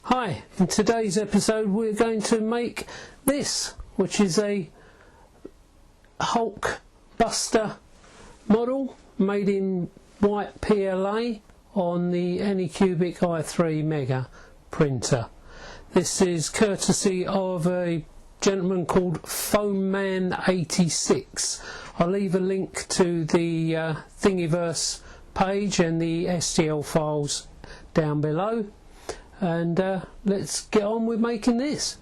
Hi, in today's episode we're going to make this, which is a HULKBUSTer model made in white PLA on the Anycubic i3 Mega printer. This is courtesy of a gentleman called Foamman86. I'll leave a link to the Thingiverse page and the STL files down below. And let's get on with making this.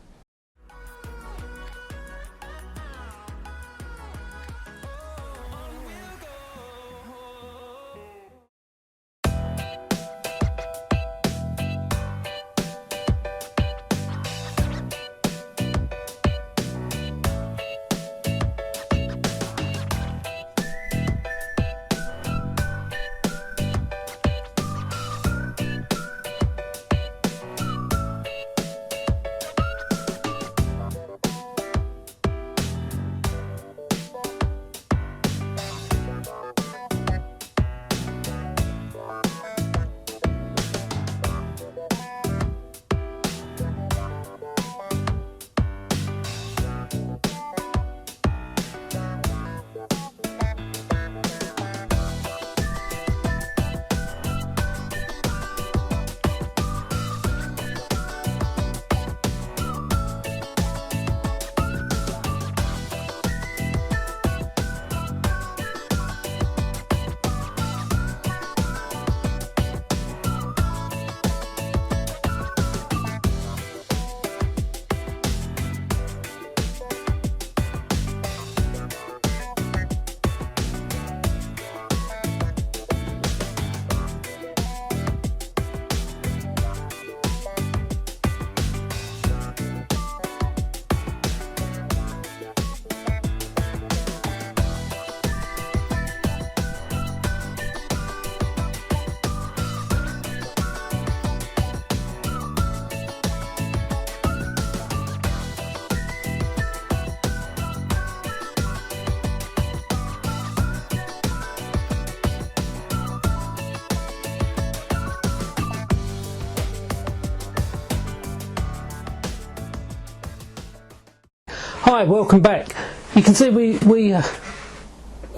Hi, welcome back. You can see we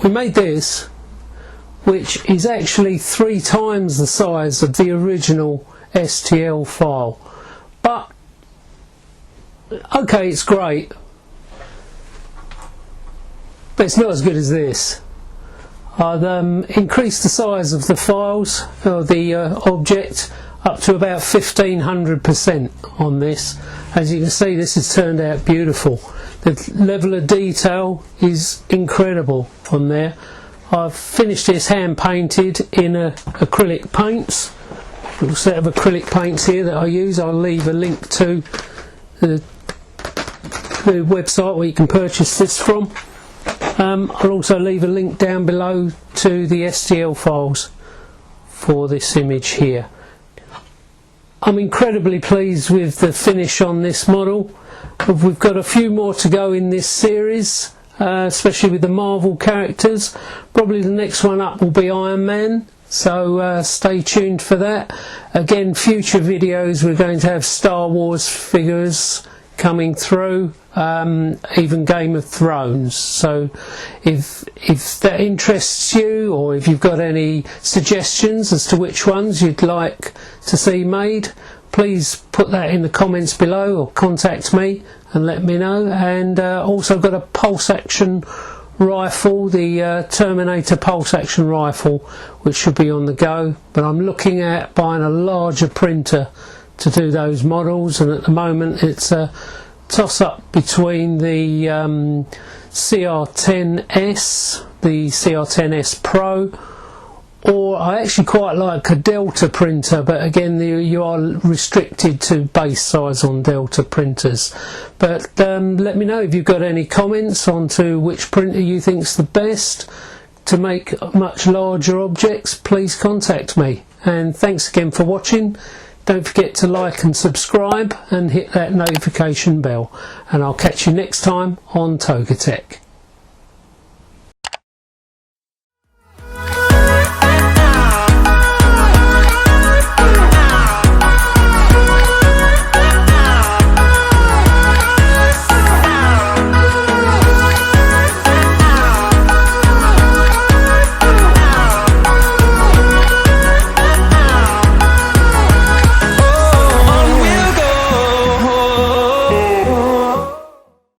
made this, which is actually 3 times the size of the original STL file. But okay, it's great, but it's not as good as this. I've increased the size of the files, or the object, up to about 1500% on this. As you can see, this has turned out beautiful. The level of detail is incredible on there. I've finished this hand painted in acrylic paints. A little set of acrylic paints here that I use. I'll leave a link to the website where you can purchase this from. I'll also leave a link down below to the STL files for this image here. I'm incredibly pleased with the finish on this model. We've got a few more to go in this series, especially with the Marvel characters. Probably the next one up will be Iron Man, so stay tuned for that. Again, future videos we're going to have Star Wars figures coming through, even Game of Thrones. So if that interests you, or if you've got any suggestions as to which ones you'd like to see made, please put that in the comments below or contact me and let me know. And also got a pulse action rifle, the Terminator pulse action rifle, which should be on the go, but I'm looking at buying a larger printer to do those models, and at the moment it's a toss up between the CR10S, the CR10S Pro, or I actually quite like a Delta printer, but again you are restricted to base size on Delta printers. But let me know if you've got any comments on to which printer you think's the best to make much larger objects. Please contact me, and thanks again for watching. Don't forget to like and subscribe and hit that notification bell, and I'll catch you next time on Togatech.